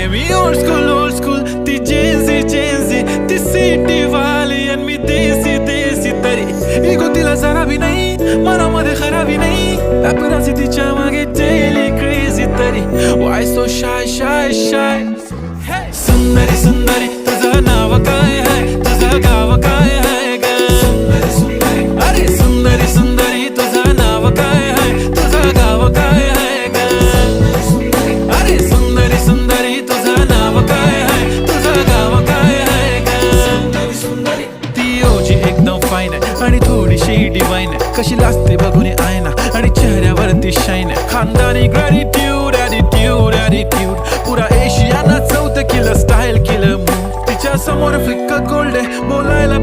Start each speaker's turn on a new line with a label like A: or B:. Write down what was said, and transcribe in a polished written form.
A: मी old school ती Gen Z ती city वाली आणि मी देसी तरी इगो तिला जरा भी नाही मनामध्ये खराबी नाही पॅपराझी तिच्या मागे डेली क्रेझी तरी वाय सो शाय सुंदरी तुझं नाव काय आहे तुझं गाव काय आहे ग अरे सुंदरी तुझं नाव काय आहे तुझं गाव काय आहे ग अरे सुंदरी तुझं नाव काय आहे तुझं गाव काय आहे ग ती ओजी एकदम फाईन आहे आणि थोडीशी डिवाइन आहे कशी लाजते बघून आयना आणि चेहऱ्यावरती शाईन आहे खानदानी ग्रॅटिट्यूड ॲटिट्यूड पुरा एशियाना चौथ किलं स्टाईल केलं तिच्या समोर फिक्क गोल्ड आहे बोलायला